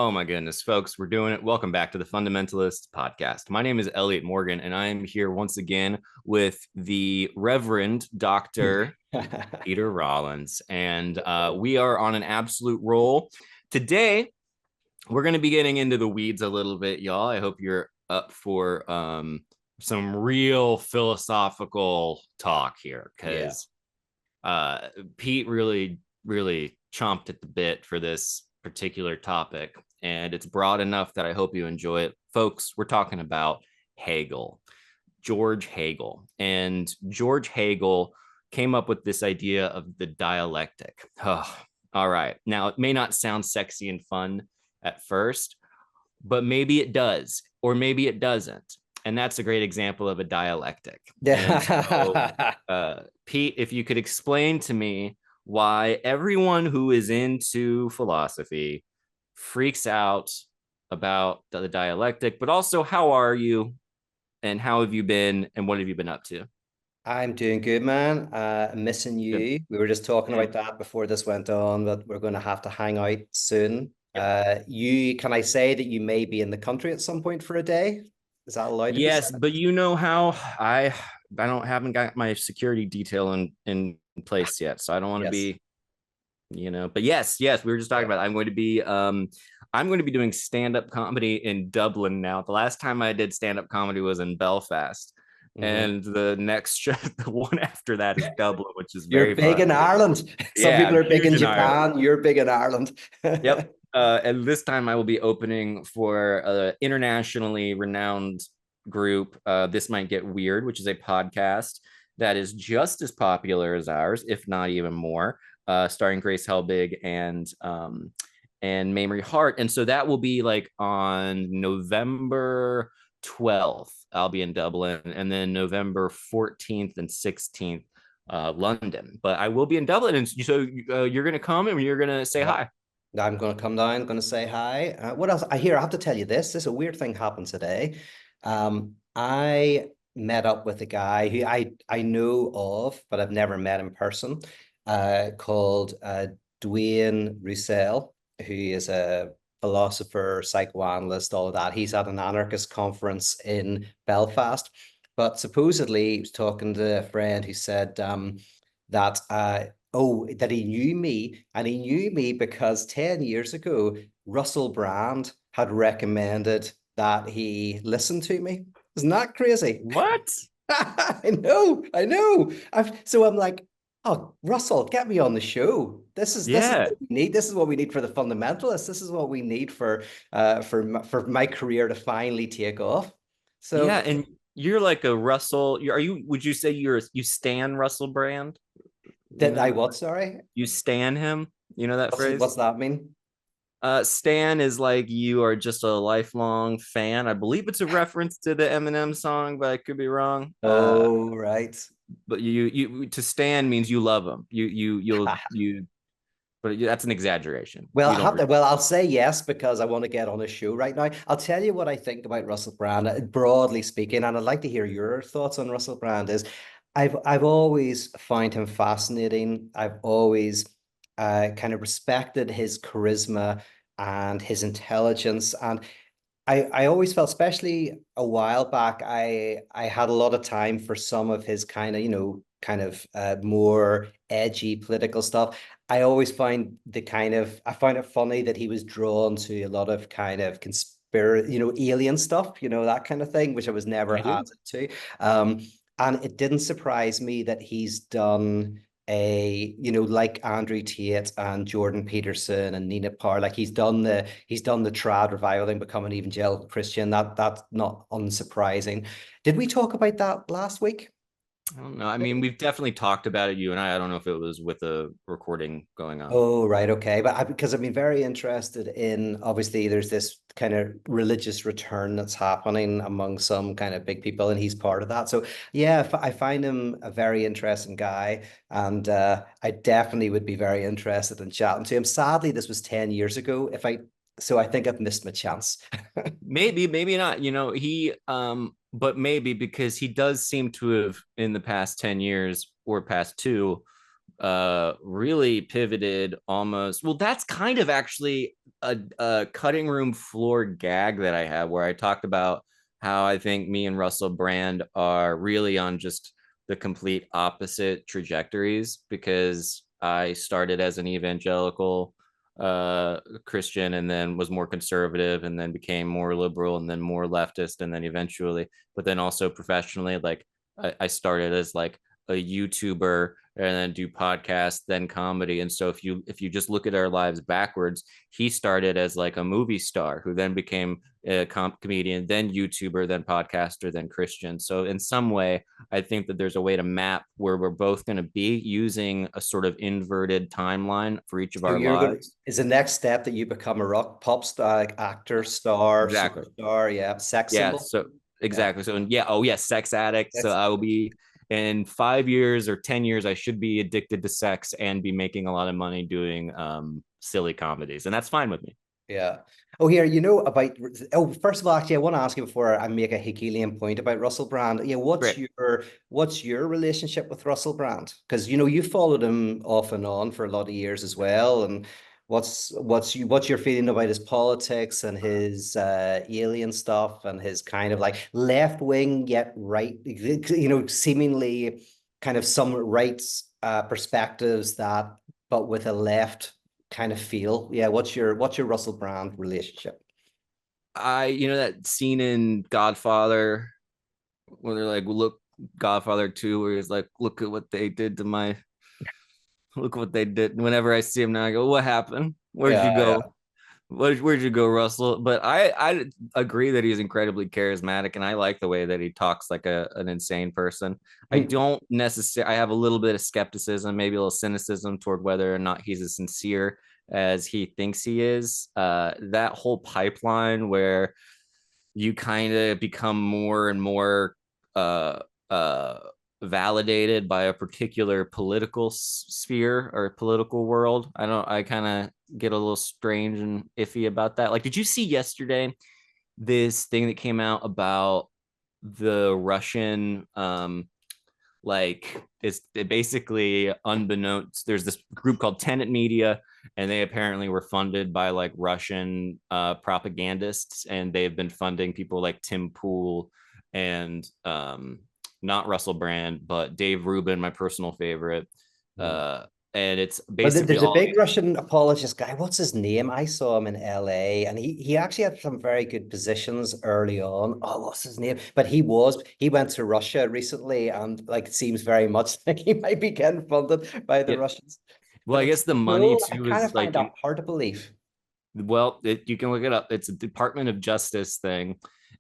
Oh my goodness, folks, we're doing it. Welcome back to the Fundamentalists podcast. My name is Elliot Morgan, and I am here once again with the Reverend Dr. Peter Rollins. And we are on an absolute roll. Today, we're going to be getting into the weeds a little bit, y'all. I hope you're up for some real philosophical talk here Yeah. because Pete really chomped at the bit for this particular topic, and it's broad enough that I hope you enjoy it. Folks, we're talking about Hegel, George Hegel. And George Hegel came up with this idea of the dialectic. Oh, all right. Now, it may not sound sexy and fun at first, but maybe it does, or maybe it doesn't. And that's a great example of a dialectic. And so, Yeah. Pete, if you could explain to me why everyone who is into philosophy freaks out about the dialectic, but also how are you and how have you been and what have you been up to? I'm doing good, man. Missing Good. you. We were just talking And about that before this went on, that we're going to have to hang out soon. Can I say that you may be in the country at some point for a day? Is that allowed to be yes, said? but you know how I don't haven't got my security detail in place yet, so I don't want to Yes. be, but yes, we were just talking Yeah. about it. I'm going to be doing stand-up comedy in Dublin now. The last time I did stand-up comedy was in Belfast. Hmm. And the next show, the one after that is Dublin, which is You're very big fun. in Ireland. Some Yeah, people I'm are big huge in in Ireland. Japan. You're big in Ireland. Yep. And this time I will be opening for an internationally renowned group. This might get weird, which is a podcast that is just as popular as ours, if not even more, starring Grace Helbig and Mamrie Hart. And so that will be like on November 12th. I'll be in Dublin, and then November 14th and 16th, London. But I will be in Dublin, and so you're gonna come and you're gonna say Yeah. hi. I'm going to come down, going to say hi. What else? I have to tell you this. This is a weird thing happened today. I met up with a guy who I know of, but I've never met in person, called Dwayne Roussel, who is a philosopher, psychoanalyst, all of that. He's at an anarchist conference in Belfast. But supposedly he was talking to a friend who said that that he knew me, and he knew me because 10 years ago, Russell Brand had recommended that he listen to me. Isn't that crazy? What? I know. So I'm like, oh, Russell, get me on the show. This is Yeah. what we need. This is what we need for the fundamentalists. This is what we need for my career to finally take off. Yeah. So And you're like a Russell. Would you say you stan Russell Brand? You did I know, what? Sorry, you stan him. You know that phrase? what's that mean? Stan is like you are just a lifelong fan. I believe it's a reference to the Eminem song, but I could be wrong. Oh, right. But you to stan means you love him. But that's an exaggeration. Well, You I don't have to. really. Well, I'll say yes because I want to get on a show right now. I'll tell you what I think about Russell Brand, broadly speaking, and I'd like to hear your thoughts on Russell Brand. I've always found him fascinating. I've always kind of respected his charisma and his intelligence, and I always felt, especially a while back, I had a lot of time for some of his kind of, more edgy political stuff. I always find I find it funny that he was drawn to a lot of kind of conspiracy, alien stuff, that kind of thing, which I was never I as do. into. Um, and it didn't surprise me that he's done like Andrew Tate and Jordan Peterson and Nina Parr, like he's done the trad revival thing, become an evangelical Christian. That's not unsurprising. Did we talk about that last week? I don't know. I mean, we've definitely talked about it, you and I. I don't know if it was with a recording going on. Oh, right, okay. Because I've been very interested in, obviously there's this kind of religious return that's happening among some kind of big people, and he's part of that. So yeah, I find him a very interesting guy, and I definitely would be very interested in chatting to him. Sadly, this was 10 years ago. So I think I've missed my chance. Maybe, maybe not. But maybe because he does seem to have in the past 10 years or past two really pivoted almost. Well, that's kind of actually a cutting room floor gag that I have where I talked about how I think me and Russell Brand are really on just the complete opposite trajectories, because I started as an evangelical Christian, and then was more conservative, and then became more liberal, and then more leftist, and then eventually, but then also professionally, like I started as like a YouTuber, and then do podcasts, then comedy. And so if you just look at our lives backwards, he started as like a movie star who then became a comedian, then YouTuber, then podcaster, then Christian. So in some way, I think that there's a way to map where we're both going to be using a sort of inverted timeline for each of So our you're going to, lives. is the next step that you become a rock pop star, like actor, star, Exactly. superstar, yeah, sex Yeah. symbol? So Yeah. exactly. So yeah. Oh yeah. Sex addict. So That's I will be in 5 years or 10 years. I should be addicted to sex and be making a lot of money doing silly comedies, and that's fine with me. Yeah. Oh, here, you know about, oh, first of all, actually, I want to ask you before I make a Hegelian point about Russell Brand. Yeah, Great. what's your relationship with Russell Brand? Because you followed him off and on for a lot of years as well. And what's your feeling about his politics and his alien stuff and his kind of like left wing yet right, seemingly kind of some rights perspectives that, but with a left kind of feel. Yeah, what's your Russell Brand relationship? That scene in Godfather where they're like, look, Godfather 2, where he's like, look at what they did to my, look what they did. Whenever I see him now, I go, what happened? Where'd you Yeah, go? yeah. Where'd you go, Russell? But I agree that he's incredibly charismatic, and I like the way that he talks like an insane person. I Hmm. don't necessarily. I have a little bit of skepticism, maybe a little cynicism toward whether or not he's as sincere as he thinks he is. That whole pipeline where you kind of become more and more uh, uh, validated by a particular political sphere or political world. I kind of get a little strange and iffy about that. Like, did you see yesterday this thing that came out about the Russian like it's it basically unbeknownst, there's this group called Tenet Media, and they apparently were funded by like Russian propagandists, and they've been funding people like Tim Pool and not Russell Brand but Dave Rubin, my personal favorite. uh and it's But basically there's a all big Russian apologist guy. What's his name? I saw him in LA, and he actually had some very good positions early on. Oh, what's his name? But he went to Russia recently, and like it seems very much like he might be getting funded by the yeah. Russians. Well, But I it's guess the money cool. I too kind is of find like that hard to believe. well, you can look it up. It's a Department of Justice thing,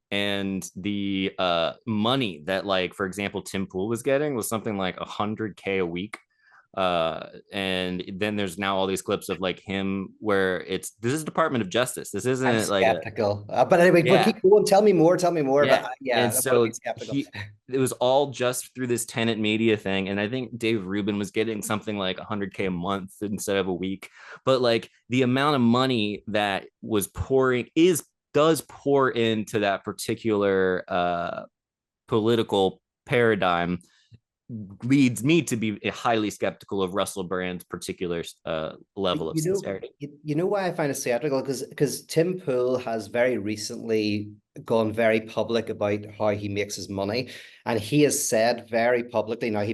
and the money that, like, for example, Tim Pool was getting was something like 100K a week. And then there's now all these clips of like him where this is Department of Justice. This I'm isn't like a skeptical. But anyway, but yeah. keep going. Tell me more. Tell me more. But Yeah. yeah, And I'm going to be so skeptical. he it was all just through this Tenant Media thing. And I think Dave Rubin was getting something like 100K a month instead of a week. But like the amount of money that was pouring is does pour into that particular political paradigm leads me to be highly skeptical of Russell Brand's particular level of sincerity. You know why I find it skeptical? Because Tim Pool has very recently gone very public about how he makes his money, and he has said very publicly. Now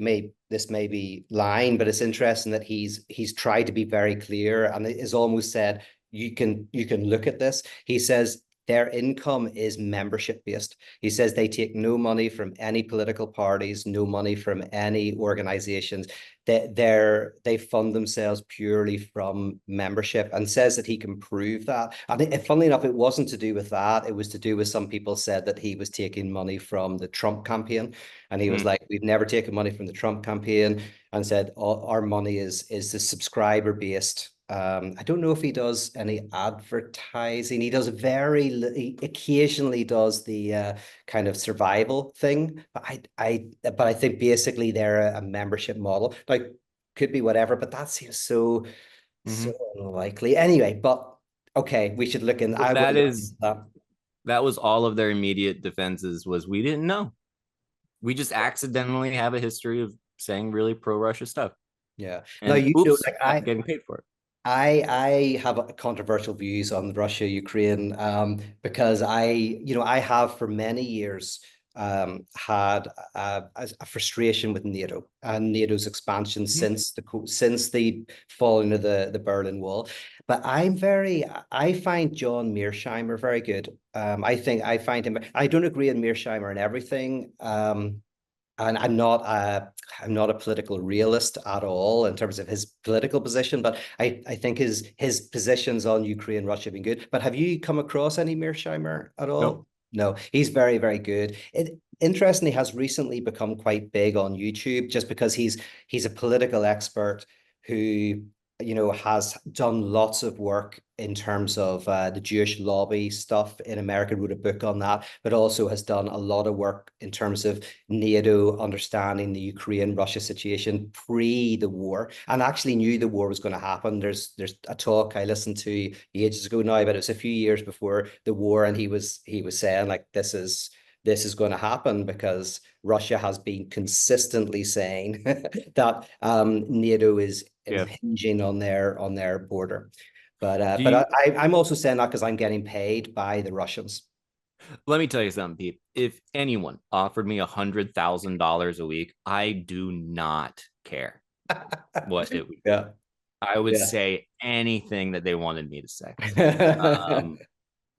this may be lying, but it's interesting that he's tried to be very clear and has almost said you can look at this. He says their income is membership based. He says they take no money from any political parties, no money from any organizations. They fund themselves purely from membership, and says that he can prove that. And funnily enough, it wasn't to do with that. It was to do with some people said that he was taking money from the Trump campaign, and he was Mm. like, "We've never taken money from the Trump campaign," and said our money is the subscriber based. I don't know if he does any advertising. He does he occasionally does the kind of survival thing. But I think basically they're a membership model. Like could be whatever, but that seems so Mm-hmm. unlikely. Anyway, but okay, we should look in. Well, I will look into that. that was all of their immediate defenses was we didn't know. We just accidentally have a history of saying really pro Russia stuff. Yeah. Now And oops, like not getting paid for it. I have controversial views on Russia, Ukraine, because I have for many years had a frustration with NATO and NATO's expansion Mhm. since the falling of the Berlin Wall. But I find John Mearsheimer very good. I find him. I don't agree with Mearsheimer in everything. And I'm not a political realist at all in terms of his political position, but I think his positions on Ukraine, Russia have been good. But have you come across any Mearsheimer at Nope. all? No, he's very, very good. It interestingly has recently become quite big on YouTube just because he's a political expert who has done lots of work in terms of the Jewish lobby stuff in America, wrote a book on that, but also has done a lot of work in terms of NATO understanding the Ukraine-Russia situation pre the war, and actually knew the war was going to happen. There's a talk I listened to ages ago now, but it was a few years before the war, and he was saying like this is going to happen because Russia has been consistently saying that NATO is Yeah. impinging on their border. Do But you I'm also saying that because I'm getting paid by the Russians. Let me tell you something, Pete. If anyone offered me $100,000 a week, I do not care what it would be. Yeah, I would yeah. say anything that they wanted me to say. Um,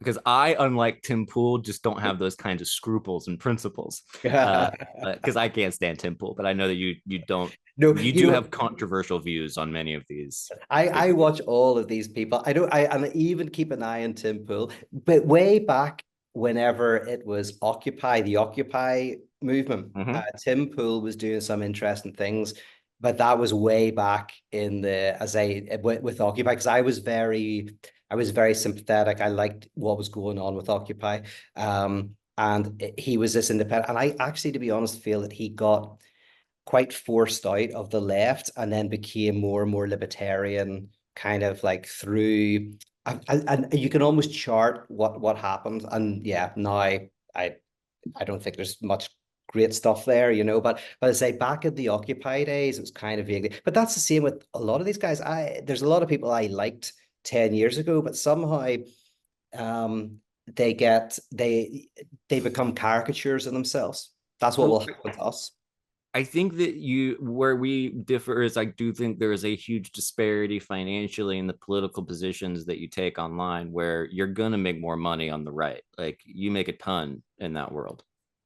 because I, unlike Tim Pool, just don't have those kinds of scruples and principles. Uh, because I can't stand Tim Pool, but I know that you don't. No, You do have controversial views on many of these I figures. watch all of these people. I don't. And I even keep an eye on Tim Pool. But way back, whenever it was Occupy, the Occupy movement, Mm-hmm. Tim Pool was doing some interesting things. But that was way back in the as I with Occupy because I was very sympathetic. I liked what was going on with Occupy. And he was this independent. And I actually, to be honest, feel that he got quite forced out of the left and then became more and more libertarian kind of like through and you can almost chart what happened. And yeah, now I don't think there's much great stuff there, but I say back at the Occupy days it was kind of vague, but that's the same with a lot of these guys. There's a lot of people I liked 10 years ago, but somehow um they become caricatures of themselves. That's what will Well, happen to us. I think that where we differ is I do think there is a huge disparity financially in the political positions that you take online, where you're gonna make more money on the right. Like you make a ton in that world.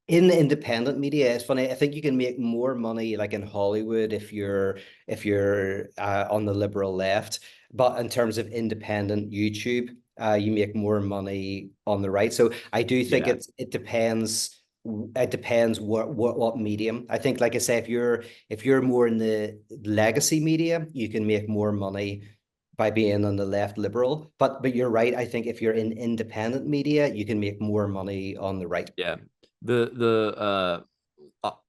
In the independent media, it's funny. I think you can make more money like in Hollywood if you're on the liberal left, but in terms of independent YouTube, you make more money on the right. So I do think Yeah, it depends. It depends what medium. I think, like I say, if you're more in the legacy media, you can make more money by being on the left liberal. But you're right. I think if you're in independent media, you can make more money on the right. yeah.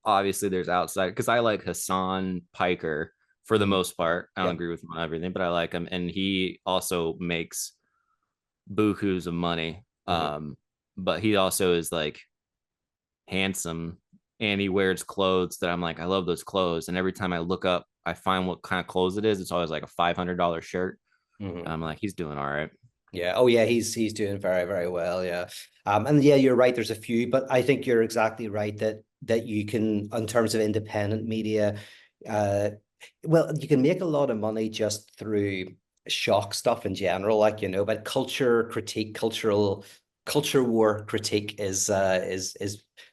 Obviously there's outside because I like Hassan Piker for the Mhm. most part. I don't Yeah. agree with him on everything, but I like him, and he also makes bukus of money. Mhm. But he also is like handsome, and he wears clothes that I'm like, I love those clothes. And every time I look up, I find what kind of clothes it is. It's always like a $500 shirt. Mhm. I'm like, he's doing all right. Yeah. Oh, yeah. He's doing very, very well. Yeah. And yeah, you're right. There's a few, but I think you're exactly right that you can, in terms of independent media, uh, well, you can make a lot of money just through shock stuff in general, like but culture critique, culture war critique is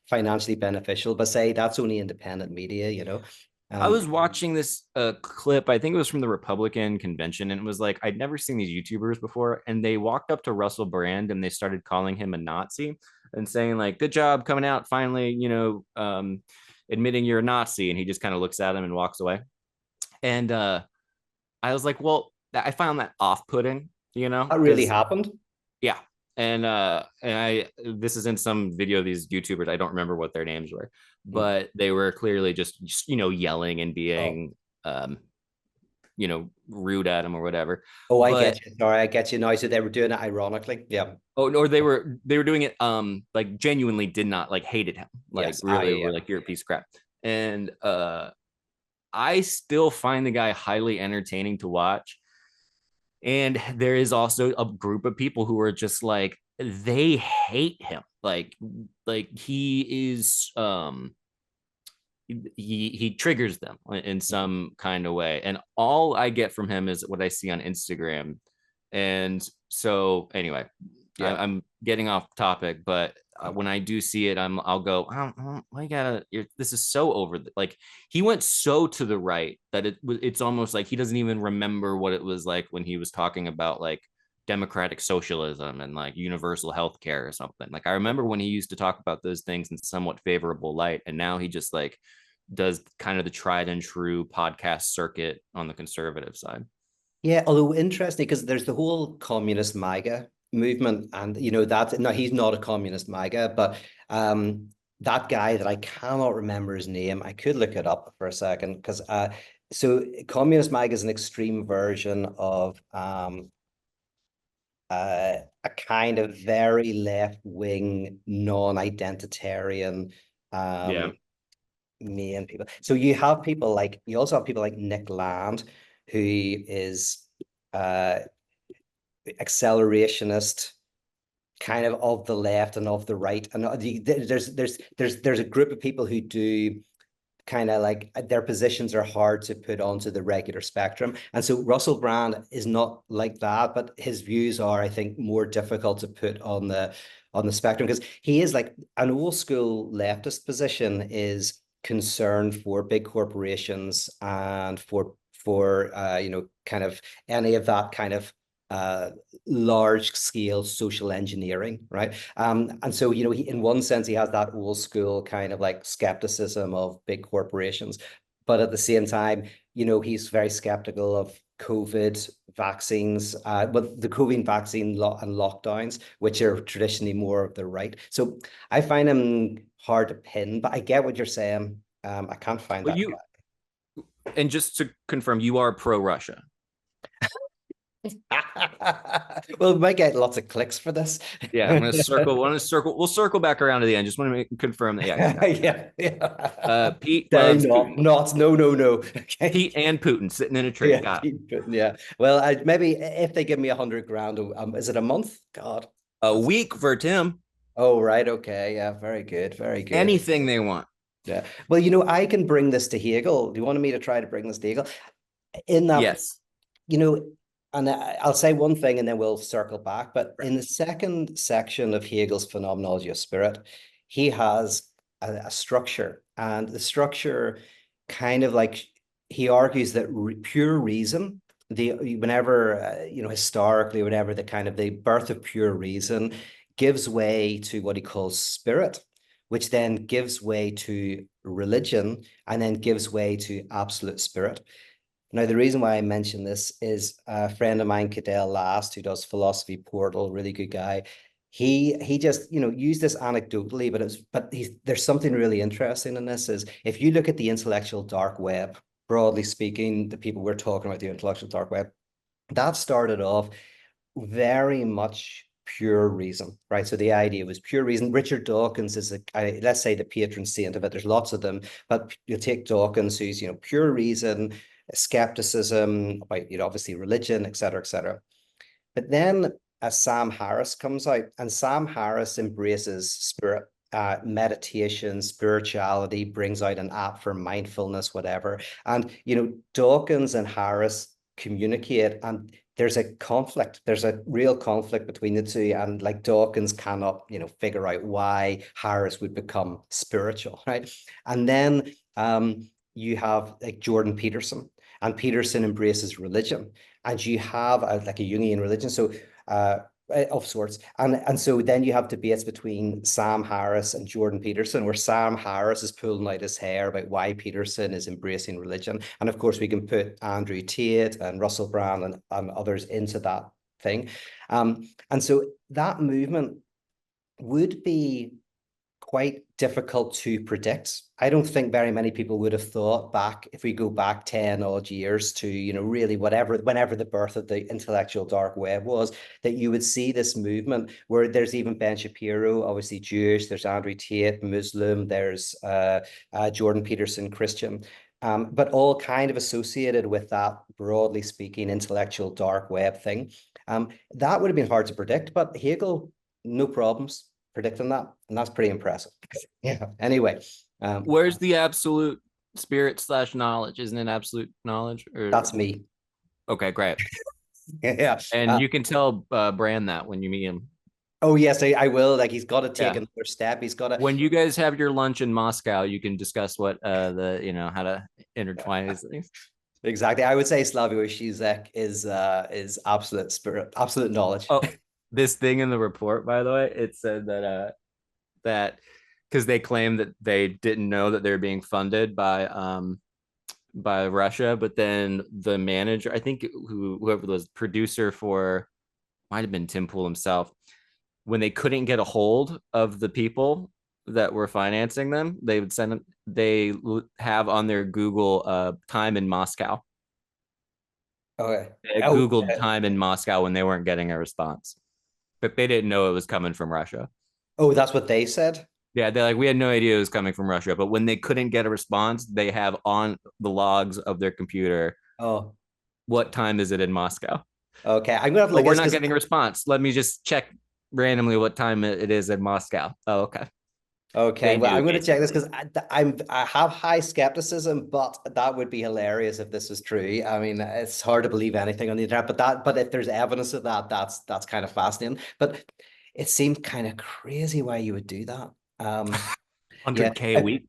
financially beneficial. But say that's only independent media. I Um, was watching this clip. I think it was from the Republican convention, and it was like I'd never seen these YouTubers before, and they walked up to Russell Brand and they started calling him a Nazi and saying like, "Good job coming out finally," admitting you're a Nazi, and he just kind of looks at him and walks away. And I was like, well, I found that off-putting, that really because happened. yeah. And I this is in some video of these YouTubers. I don't remember what their names were, Mm. but they were clearly just yelling and Oh. being um, rude at him or whatever. Oh, I But get you. Sorry, I get you now. So they were doing it ironically. Yeah. or they were doing it like genuinely did not like hated him, like Yes, I really were like you're a piece of crap. And I still find the guy highly entertaining to watch. And there is also a group of people who are just like, they hate him. Like he is he triggers them in some kind of way, and all I get from him is what I see on Instagram. And so anyway, Yeah. I'm getting off topic, but when I do see it, I'll go, I gotta, this is so over like he went so to the right that it's almost like he doesn't even remember what it was like when he was talking about like democratic socialism and like universal health care or something. Like I remember when he used to talk about those things in somewhat favorable light, and now he just like does kind of the tried and true podcast circuit on the conservative side. Yeah, although interesting because there's the whole communist MAGA movement, and that no, he's not a communist MAGA, but that guy that I cannot remember his name, I could look it up for a second because so communist MAGA is an extreme version of a kind of very left-wing, non-identitarian Yeah. main people. So you also have people like Nick Land, who is uh accelerationist, kind of the left and of the right. And there's a group of people who do kind of like their positions are hard to put onto the regular spectrum. And so Russell Brand is not like that, but his views are, I think, more difficult to put on the spectrum because he is like an old school leftist position is concerned for big corporations and for kind of any of that kind of uh large scale social engineering, right? And so in one sense he has that old school kind of like skepticism of big corporations, but at the same time he's very skeptical of COVID vaccines, but the COVID vaccine and lockdowns, which are traditionally more of the right. So I find him hard to pin, but I get what you're saying. I can't find Well, that you, and just to confirm, you are pro Russia. guy. Well, we might get lots of clicks for this. Yeah, I'm going to circle. We'll circle back around to the end. Just want to confirm that. Yeah, Yeah, yeah. Pete Say loves not, Putin. not, no, no, no. Okay. Pete and Putin sitting in a tree. Yeah, Got keep putting, yeah. Well, maybe if they give me 100 grand, is it a month? God, it. A that's week for Tim. oh right, okay, yeah, very good, very good. Anything they want. Yeah. Well, I can bring this to Hegel. Do you want me to try to bring this to Hegel? In that, Yes. you know, and I'll say one thing and then we'll circle back. But in the second section of Hegel's Phenomenology of Spirit, he has a structure, and the structure kind of like he argues that pure reason, whenever historically, whenever the kind of the birth of pure reason gives way to what he calls spirit, which then gives way to religion, and then gives way to absolute spirit. Now, the reason why I mention this is a friend of mine, Cadell Last, who does Philosophy Portal, really good guy. He just used this anecdotally, but there's something really interesting in this is if you look at the intellectual dark web, broadly speaking, the people we're talking about, the intellectual dark web, that started off very much pure reason, right? So the idea was pure reason. Richard Dawkins is let's say the patron saint of it. There's lots of them, but you'll take Dawkins, who's pure reason, skepticism about obviously religion, et cetera, et cetera. But then Sam Harris comes out, and Sam Harris embraces spirit, meditation, spirituality, brings out an app for mindfulness, whatever. And Dawkins and Harris communicate, and there's a conflict. There's a real conflict between the two, and like Dawkins cannot, figure out why Harris would become spiritual, right? And then you have like Jordan Peterson, and Peterson embraces religion, and you have like a Jungian religion. So of sorts. And so then you have debates between Sam Harris and Jordan Peterson, where Sam Harris is pulling out his hair about why Peterson is embracing religion. And of course, we can put Andrew Tate and Russell Brand and others into that thing. And so that movement would be quite difficult to predict. I don't think very many people would have thought back, if we go back 10 odd years to, really whenever the birth of the intellectual dark web was, that you would see this movement where there's even Ben Shapiro, obviously Jewish, there's Andrew Tate, Muslim, there's Jordan Peterson, Christian. but all kind of associated with that, broadly speaking, intellectual dark web thing. That would have been hard to predict, but Hegel, no problems predicting that, and that's pretty impressive. Yeah. Anyway, Where's the absolute spirit slash knowledge? Isn't it absolute knowledge? Or that's me. okay, great. Yeah. And you can tell Brand that when you meet him. Oh yes, I will. Like he's got to take Yeah. another step. He's got to. When you guys have your lunch in Moscow, you can discuss what the how to intertwine these things. Exactly. I would say Slavoj Žižek is absolute spirit, absolute knowledge. Oh, this thing in the report, by the way, it said that because they claimed that they didn't know that they were being funded by Russia, but then the manager, I think whoever was producer for, might have been Tim Pool himself, when they couldn't get a hold of the people that were financing them, they would send them, they have on their Google time in Moscow. Okay. They Oh, Googled time in Moscow when they weren't getting a response, but they didn't know it was coming from Russia. oh, that's what they said. Yeah, they're like, we had no idea it was coming from Russia. But when they couldn't get a response, they have on the logs of their computer, Oh, what time is it in Moscow? okay. I'm gonna have to Oh, look at we're this not because getting a response. Let me just check randomly what time it is in Moscow. Oh, okay. okay. They Well, knew I'm gonna check this basically. because I have high skepticism, but that would be hilarious if this was true. I mean, it's hard to believe anything on the internet, but if there's evidence of that, that's kind of fascinating. But it seems kind of crazy why you would do that. Yeah. 100K a week.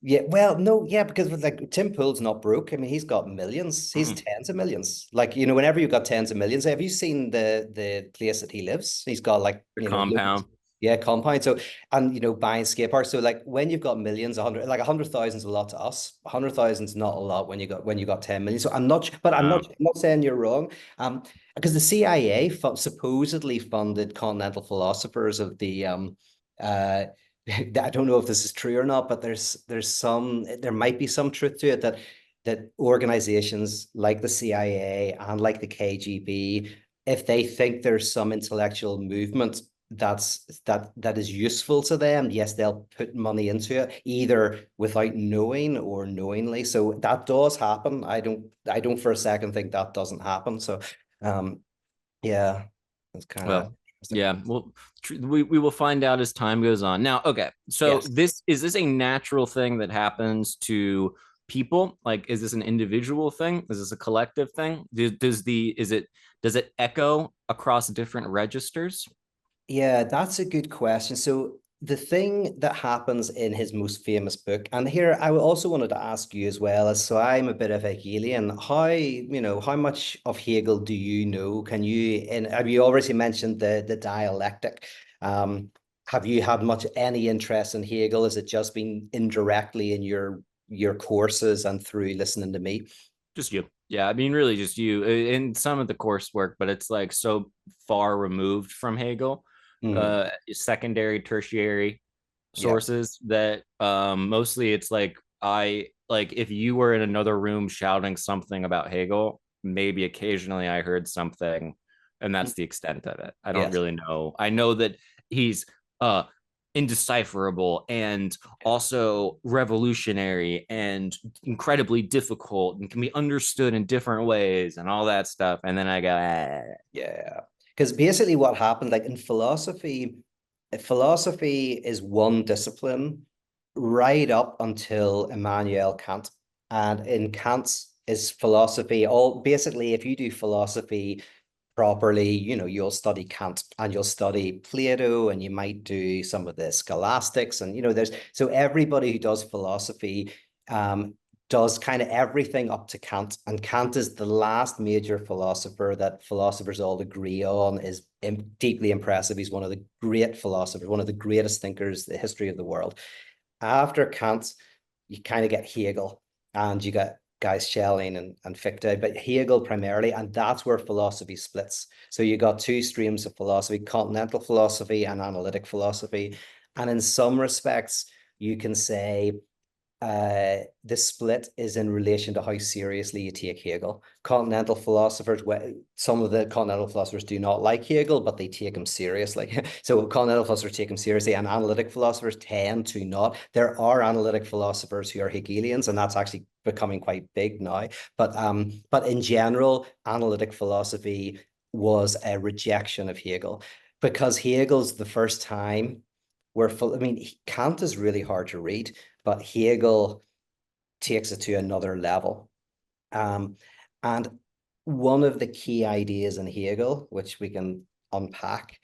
Yeah, well, no, yeah, because with like Tim Pool's not broke. I mean, he's got millions. He's Mm-hmm. tens of millions. Like, whenever you've got tens of millions, have you seen the place that he lives? He's got like, The compound. yeah, compound. So, and buying skate parks. So like when you've got millions, 100,000 is a lot to us. 100,000 is not a lot when you got 10 million. So I'm not saying you're wrong. Because the CIA supposedly funded continental philosophers of the I don't know if this is true or not, but there might be some truth to it that organizations like the CIA and like the KGB, if they think there's some intellectual movement that is useful to them, yes, they'll put money into it, either without knowing or knowingly. So that does happen. I don't for a second think that doesn't happen. So yeah, that's kind of Well, interesting. yeah. Well, we will find out as time goes on. Now, okay. So Yes. this is this a natural thing that happens to people? Like, is this an individual thing? Is this a collective thing? Does it echo across different registers? Yeah, that's a good question. So the thing that happens in his most famous book, and here I also wanted to ask you as well, as so I'm a bit of a Hegelian. How much of Hegel do you know? And have you already mentioned the dialectic? Have you had much any interest in Hegel? Has it just been indirectly in your courses and through listening to me? Just you. Yeah, I mean, really, just you in some of the coursework, but it's like so far removed from Hegel, Mm, secondary, tertiary yeah. sources that mostly it's like I like if you were in another room shouting something about Hegel, maybe occasionally I heard something, and that's the extent of it. I don't Yes. really know. I know that he's uh indecipherable and also revolutionary and incredibly difficult and can be understood in different ways and all that stuff. And then I go, Yeah. Because basically what happened, like in philosophy is one discipline right up until Immanuel Kant. And in Kant's is philosophy, all basically, if you do philosophy properly, you'll study Kant and you'll study Plato and you might do some of the scholastics. And, so everybody who does philosophy um, does kind of everything up to Kant. And Kant is the last major philosopher that philosophers all agree on is deeply impressive. He's one of the great philosophers, one of the greatest thinkers in the history of the world. After Kant, you kind of get Hegel and you get guys Schelling and Fichte, but Hegel primarily, and that's where philosophy splits. So you got two streams of philosophy, continental philosophy and analytic philosophy. And in some respects, you can say the split is in relation to how seriously you take Hegel. Continental philosophers, some of the continental philosophers do not like Hegel, but they take him seriously. So continental philosophers take him seriously, and analytic philosophers tend to not. There are analytic philosophers who are Hegelians, and that's actually becoming quite big now. But in general, analytic philosophy was a rejection of Hegel because Hegel's the first time where, I mean, Kant is really hard to read, but Hegel takes it to another level. And one of the key ideas in Hegel, which we can unpack,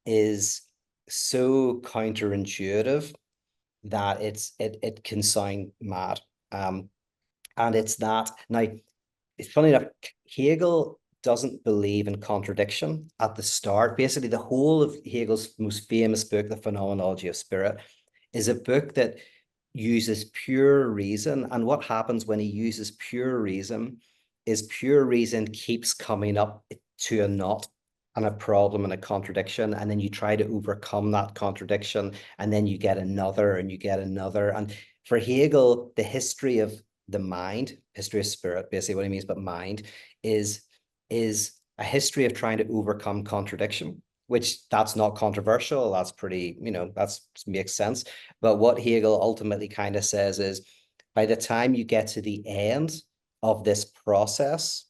is so counterintuitive that it can sound mad. And it's that now, it's funny enough, Hegel doesn't believe in contradiction at the start. Basically, the whole of Hegel's most famous book, The Phenomenology of Spirit, is a book that uses pure reason. And what happens when he uses pure reason is pure reason keeps coming up to a knot and a problem and a contradiction. And then you try to overcome that contradiction. And then you get another and you get another. And for Hegel, the history of the mind, history of spirit, basically what he means, but mind is a history of trying to overcome contradiction, which that's not controversial. That's pretty, that's makes sense. But what Hegel ultimately kind of says is by the time you get to the end of this process,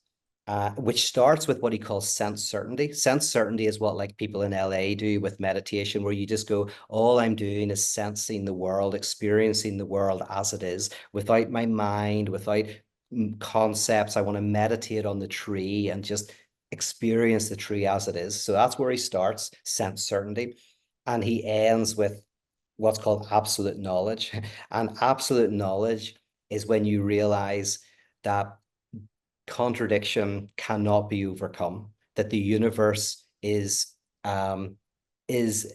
which starts with what he calls sense certainty. Sense certainty is what like people in LA do with meditation, where you just go, all I'm doing is sensing the world, experiencing the world as it is, without my mind, without concepts. I want to meditate on the tree and just experience the tree as it is. So that's where he starts, sense certainty. And he ends with what's called absolute knowledge. And absolute knowledge is when you realize that contradiction cannot be overcome, that the universe um is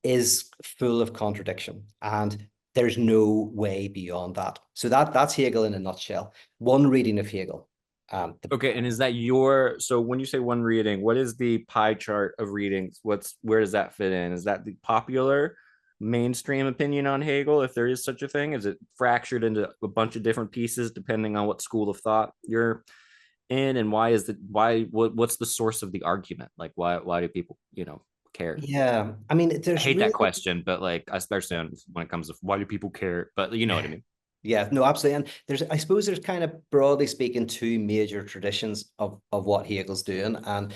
is full of contradiction, and there's no way beyond that. So that's Hegel in a nutshell. One reading of Hegel. Okay, and is that so when you say one reading, what is the pie chart of readings? Where does that fit in? Is that the popular mainstream opinion on Hegel, if there is such a thing? Is it fractured into a bunch of different pieces depending on what school of thought you're in? And what's the source of the argument? Like why do people, care? yeah, I mean, I there's hate that really, question, but like especially when it comes to why do people care? But you know what I mean. yeah, no, absolutely. And I suppose there's kind of broadly speaking two major traditions of what Hegel's doing, and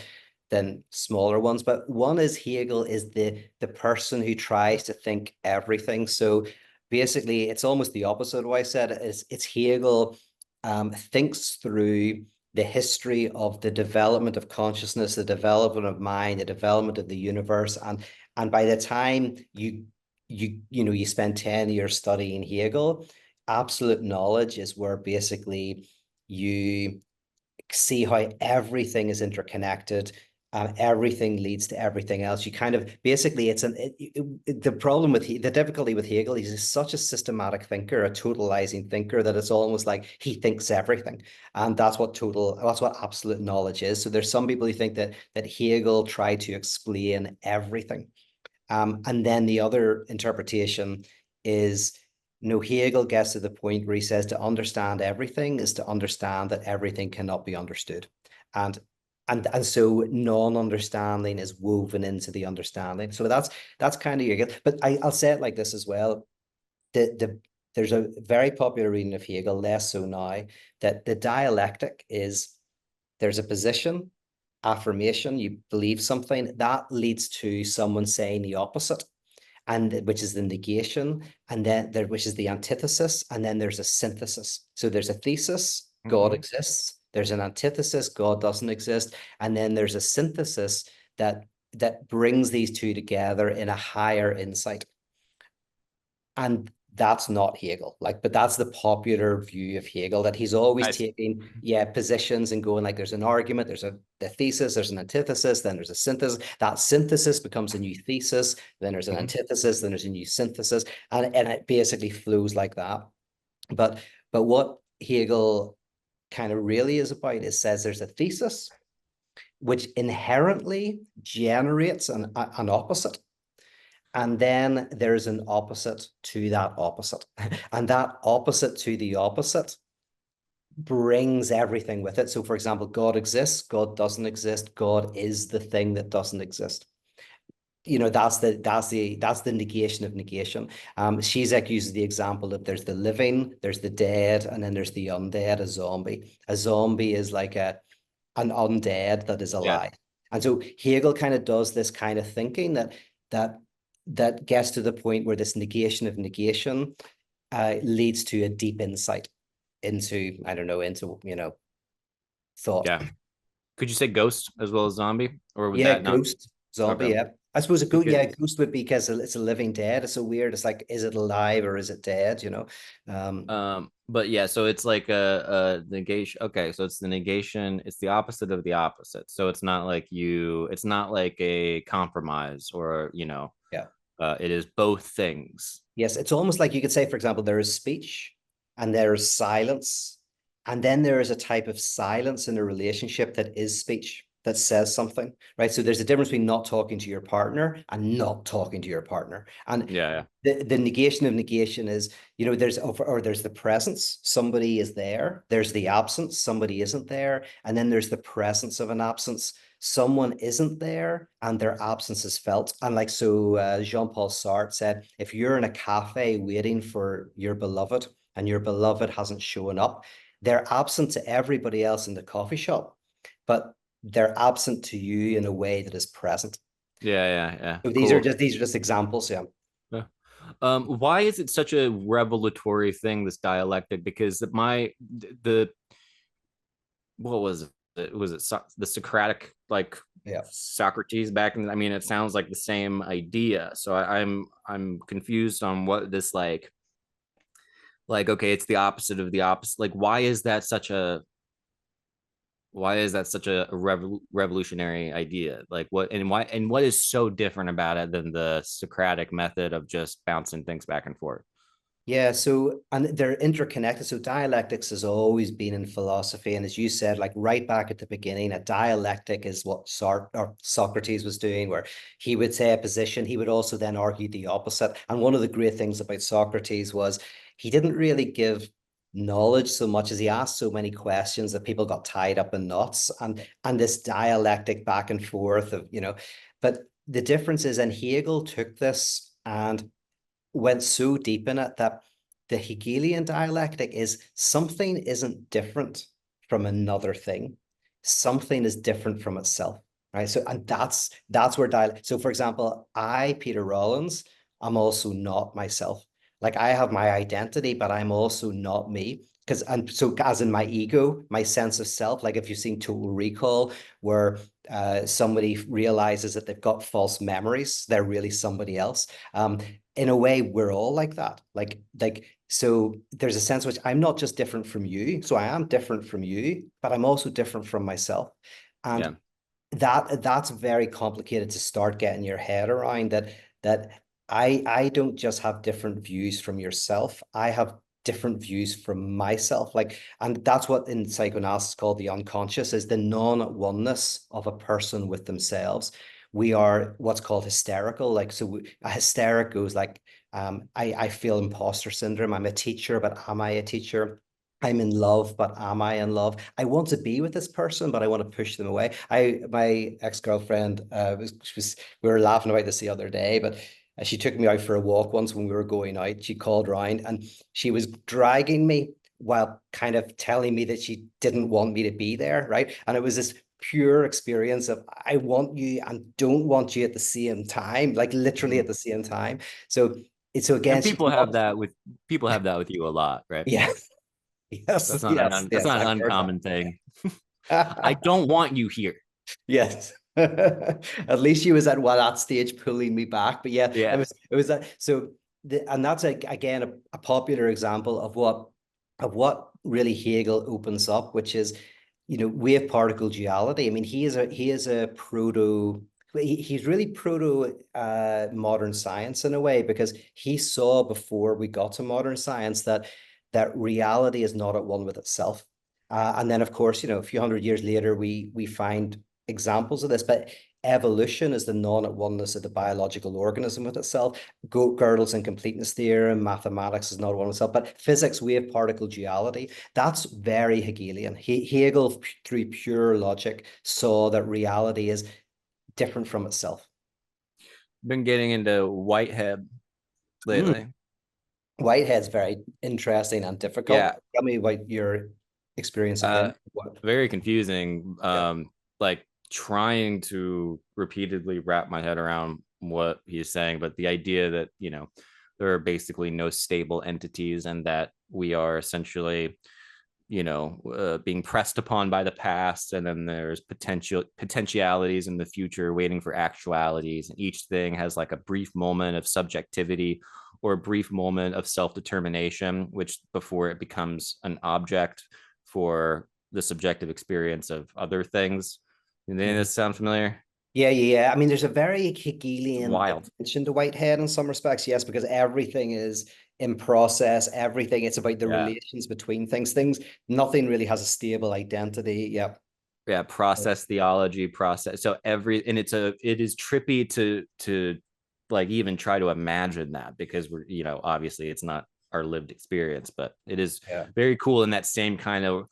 then smaller ones. But one is Hegel is the person who tries to think everything. So basically, it's almost the opposite of what I said. It's Hegel thinks through the history of the development of consciousness, the development of mind, the development of the universe, and by the time you spend 10 years studying Hegel, absolute knowledge is where basically you see how everything is interconnected and everything leads to everything else. You kind of basically the problem with the difficulty with Hegel, he's such a systematic thinker, a totalizing thinker, that it's almost like he thinks everything, and that's what absolute knowledge is. So there's some people who think that Hegel tried to explain everything. And then the other interpretation is, Hegel gets to the point where he says to understand everything is to understand that everything cannot be understood. And so non-understanding is woven into the understanding. So that's kind of Hegel. But I'll say it like this as well. There's a very popular reading of Hegel, less so now, that the dialectic is there's a position, affirmation, you believe something, that leads to someone saying the opposite, and which is the negation, and then there, which is the antithesis, and then there's a synthesis. So there's a thesis, God Mm-hmm. exists, there's an antithesis, God doesn't exist, and then there's a synthesis that brings these two together in a higher insight. And that's not Hegel. But that's the popular view of Hegel, that he's always I see. taking, positions and going like there's an argument, there's the thesis, there's an antithesis, then there's a synthesis. That synthesis becomes a new thesis, then there's an Mm-hmm. antithesis, then there's a new synthesis, and it basically flows like that. But what Hegel kind of really is about is says there's a thesis which inherently generates an opposite. And then there's an opposite to that opposite. And that opposite to the opposite brings everything with it. So, for example, God exists, God doesn't exist, God is the thing that doesn't exist. You know, that's the negation of negation. Zizek uses the example that there's the living, there's the dead, and then there's the undead, a zombie. A zombie is like an undead that is Yeah. alive. And so Hegel kind of does this kind of thinking that that gets to the point where this negation of negation leads to a deep insight into, I don't know, into, thought. Yeah. Could you say ghost as well as zombie, or would Yeah, that not? ghost, zombie, Okay. yeah. I suppose a ghost, Because yeah, ghost would be because it's a living dead. It's so weird. It's like, is it alive or is it dead? but yeah, so it's like a negation. Okay, so it's the negation, it's the opposite of the opposite. So it's not like it's not like a compromise, or Yeah. it is both things. Yes, it's almost like you could say, for example, there is speech and there is silence, and then there is a type of silence in a relationship that is speech, that says something, right? So there's a difference between not talking to your partner and not talking to your partner. And Yeah, the negation of negation is, there's the presence, somebody is there, there's the absence, somebody isn't there, and then there's the presence of an absence, someone isn't there and their absence is felt. And like, so Jean-Paul Sartre said, if you're in a cafe waiting for your beloved and your beloved hasn't shown up, they're absent to everybody else in the coffee shop, but they're absent to you in a way that is present. yeah. So Cool. these are just examples. Yeah. Yeah. Why is it such a revelatory thing, this dialectic? Because the what was it? Was it the Socratic, like Yeah. Socrates back in? I mean, it sounds like the same idea. So I'm confused on what this like. Okay, it's the opposite of the opposite. Like, why is that such a revolutionary idea? Like, what is so different about it than the Socratic method of just bouncing things back and forth? Yeah, so and they're interconnected. So dialectics has always been in philosophy, and as you said, like right back at the beginning, a dialectic is what Socrates was doing, where he would say a position, he would also then argue the opposite. And one of the great things about Socrates was he didn't really give knowledge so much as he asked so many questions that people got tied up in knots, and this dialectic back and forth of, but the difference is, and Hegel took this and went so deep in it that the Hegelian dialectic is something isn't different from another thing. Something is different from itself, right? So, and that's where dialect. So, for example, Peter Rollins, I'm also not myself. Like I have my identity, but I'm also not me. Because and so as in my ego, my sense of self, like if you've seen Total Recall, where somebody realizes that they've got false memories, they're really somebody else. In a way, we're all like that. So there's a sense which I'm not just different from you. So I am different from you, but I'm also different from myself. Yeah, And that's very complicated to start getting your head around that I don't just have different views from yourself. I have different views from myself. And that's what in psychoanalysis is called the unconscious, is the non-oneness of a person with themselves. We are what's called hysterical. A hysteric goes like, I feel imposter syndrome. I'm a teacher, but am I a teacher? I'm in love, but am I in love? I want to be with this person, but I want to push them away. My ex-girlfriend, we were laughing about this the other day, but she took me out for a walk once when we were going out. She called round and she was dragging me while kind of telling me that she didn't want me to be there, right? And it was this pure experience of I want you and don't want you at the same time, like literally at mhm. the same time. So so again, And she's not, people have that with you a lot, right? yeah, yes, yes, That's yes, not an I've heard uncommon thing. I that. don't want you here. Yes. At least she was at that stage pulling me back. But yeah, Yeah, it was that. So and that's again a popular example of what really Hegel opens up, which is, wave particle duality. I mean, he is a he's really proto modern science in a way, because he saw before we got to modern science that reality is not at one with itself. And then, of course, a few hundred years later, we find examples of this, but evolution is the non-at-oneness of the biological organism with itself. Gödel's incompleteness theorem, mathematics is not at one with itself, but physics, wave particle duality, that's very Hegelian. Hegel, through pure logic, saw that reality is different from itself. Been getting into Whitehead Mm. lately. Whitehead's very interesting and difficult. Yeah, Tell me about your experience of uh, him. What? very confusing. Yeah. Like trying to repeatedly wrap my head around what he's saying, but the idea that, there are basically no stable entities and that we are essentially, being pressed upon by the past, and then there's potentialities in the future waiting for actualities, and each thing has like a brief moment of subjectivity or a brief moment of self-determination, which before it becomes an object for the subjective experience of other things. Does any of Mhm. this sound familiar? Yeah, yeah, yeah. I mean, there's a very It's Hegelian wild. dimension to Whitehead in some respects, yes, because everything is in process, everything, it's about the Yeah. relations between things, nothing really has a stable identity. Yeah. Yeah, process theology, process. So and it is trippy to like even try to imagine that, because we're, obviously it's not our lived experience, but it is Yeah. very cool in that same kind of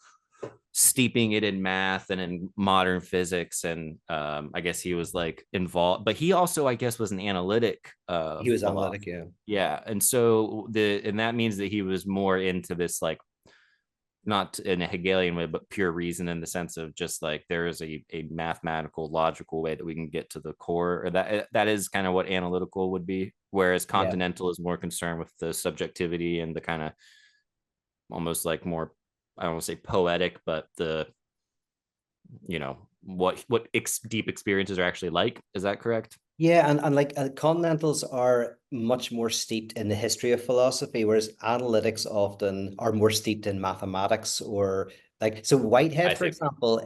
steeping it in math and in modern physics. And I guess he was like involved, but he also, I guess, was an analytic He was philosopher. analytic, yeah. Yeah, and so and that means that he was more into this, like, not in a Hegelian way, but pure reason, in the sense of just like there is a mathematical, logical way that we can get to the core, or that is kind of what analytical would be. Whereas Yeah. continental is more concerned with the subjectivity and the kind of almost like more, I don't want to say poetic, but the, what deep experiences are actually like. Is that correct? Yeah, and like continentals are much more steeped in the history of philosophy, whereas analytics often are more steeped in mathematics or like so I Whitehead, for see. example,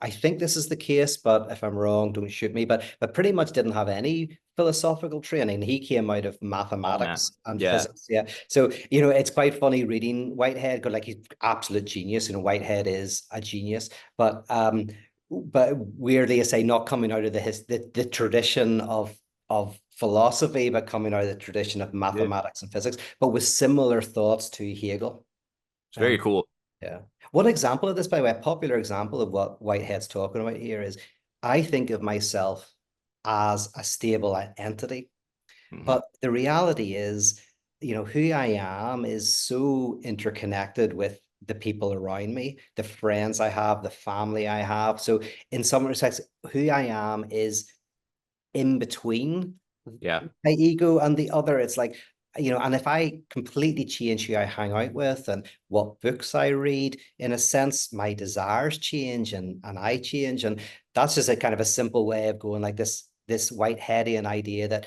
I think this is the case, but if I'm wrong, don't shoot me. But pretty much didn't have any philosophical training. He came out of All math. mathematics and Yeah. physics. Yeah. So, it's quite funny reading Whitehead, because like he's absolute genius. Whitehead is a genius. But weirdly, I say not coming out of the tradition of philosophy, but coming out of the tradition of Yeah. mathematics and physics, but with similar thoughts to Hegel. It's very Um, cool. yeah. One example of this, by the way, a popular example of what Whitehead's talking about here is I think of myself as a stable entity, Hmm. but the reality is, who I am is so interconnected with the people around me, the friends I have, the family I have. So in some respects, who I am is in between Yeah. my ego and the other. It's like, and if I completely change who I hang out with and what books I read, in a sense, my desires change and I change. And that's just a kind of a simple way of going like this Whiteheadian idea that,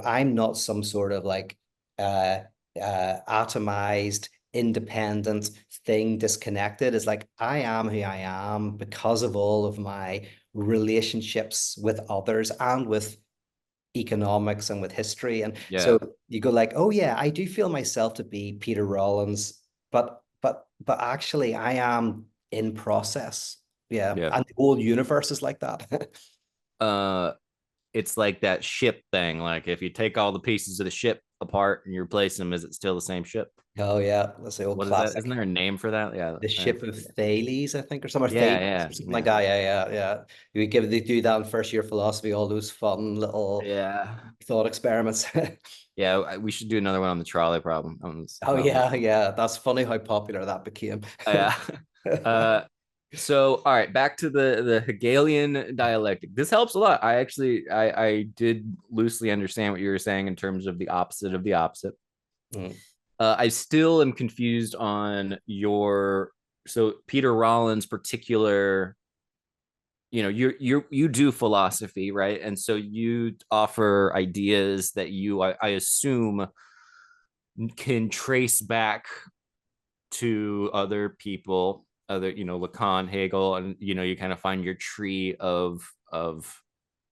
I'm not some sort of like uh atomized independent thing disconnected. Is like I am who I am because of all of my relationships with others and with economics and with history. And Yeah. so you go like, oh yeah, I do feel myself to be Peter Rollins, but actually I am in process. Yeah. Yeah. And the whole universe is like that. uh it's like that ship thing. Like if you take all the pieces of the ship apart and you replace them, is it still the same ship? Oh yeah. That's the old What is that? Isn't classic. there a name for that? Yeah, The I ship of forget. Thales, I think, or something, or Yeah, Thales, yeah, or something like yeah, that. Yeah, yeah, yeah. They do that in first year philosophy, all those fun little yeah, thought experiments. yeah. We should do another one on the trolley problem. Oh Well, yeah, yeah. That's funny how popular that became. yeah. Uh, so all right, back to the Hegelian dialectic. This helps a lot. I did loosely understand what you were saying in terms of the opposite of the opposite. Mm. I still am confused on your, so Peter Rollins' particular, you do philosophy, right? And so you offer ideas that I assume can trace back to other people, other, Lacan, Hegel, and you kind of find your tree of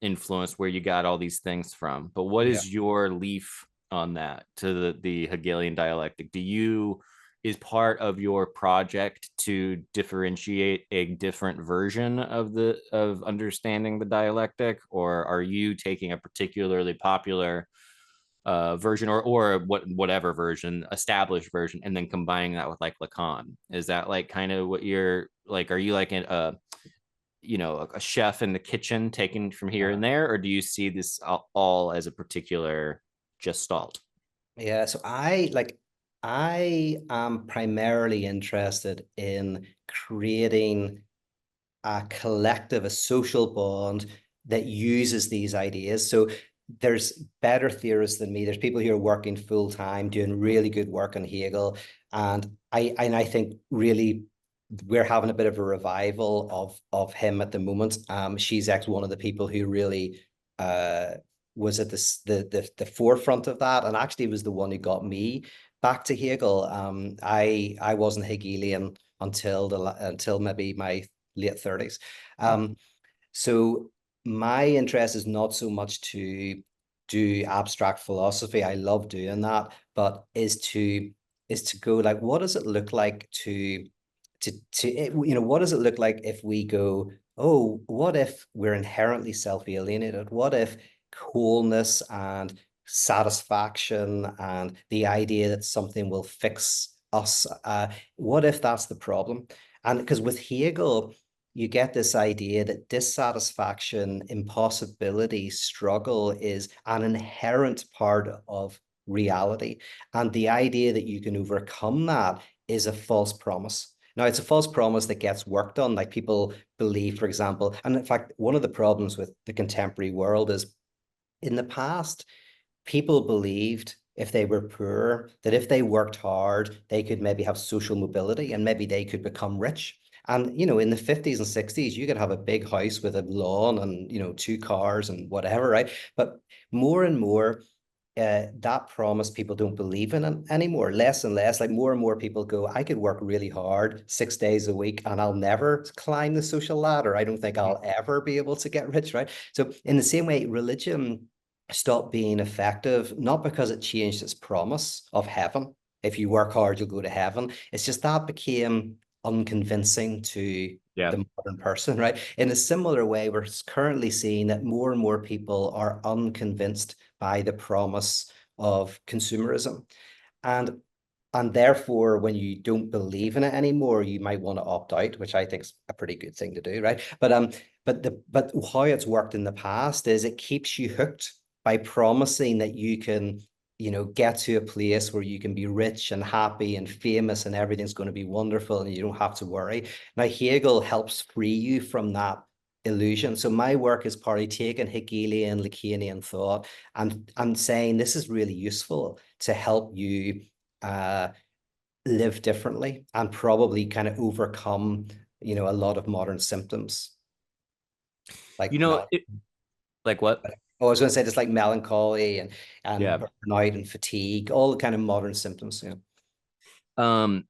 influence where you got all these things from. But what Yeah. is your leaf on that, to the Hegelian dialectic? Do you is part of your project to differentiate a different version of the of understanding the dialectic, or are you taking a particularly popular version, or whatever version, established version, and then combining that with like Lacan? Is that like kind of what you're like? Are you like a a chef in the kitchen taking from here and there, or do you see this all as a particular gestalt? Yeah, so I am primarily interested in creating a collective, a social bond that uses these ideas. So there's better theorists than me. There's people who are working full time, doing really good work on Hegel, and I think really we're having a bit of a revival of him at the moment. She's actually one of the people who really uh was at the forefront of that, and actually was the one who got me back to Hegel. I wasn't Hegelian until maybe my late 30s. So my interest is not so much to do abstract philosophy. I love doing that, but is to go like, what does it look like what does it look like if we go, oh, what if we're inherently self-alienated? What if wholeness and satisfaction and the idea that something will fix us, what if that's the problem? And because with Hegel, you get this idea that dissatisfaction, impossibility, struggle is an inherent part of reality. And the idea that you can overcome that is a false promise. Now, it's a false promise that gets worked on. Like people believe, for example, and in fact, one of the problems with the contemporary world is in the past, people believed if they were poor, that if they worked hard, they could maybe have social mobility and maybe they could become rich. And, in the 50s and 60s, you could have a big house with a lawn and, two cars and whatever, right? But more and more, that promise people don't believe in it anymore, less and less. Like more and more people go, I could work really hard 6 days a week and I'll never climb the social ladder. I don't think I'll ever be able to get rich, right? So in the same way, religion stopped being effective, not because it changed its promise of heaven. If you work hard, you'll go to heaven. It's just that became unconvincing to Yeah. the modern person, right? In a similar way, we're currently seeing that more and more people are unconvinced by the promise of consumerism. And and therefore, when you don't believe in it anymore, you might want to opt out, which I think is a pretty good thing to do, right? But how it's worked in the past is it keeps you hooked by promising that you can, get to a place where you can be rich and happy and famous and everything's going to be wonderful and you don't have to worry. Now, Hegel helps free you from that illusion. So my work is partly taking Hegelian, Lacanian thought and saying this is really useful to help you uh, live differently and probably kind of overcome, a lot of modern symptoms You like know, like what? I was going to say just like melancholy and Yeah. burnout and fatigue, all the kind of modern symptoms. Yeah. Um,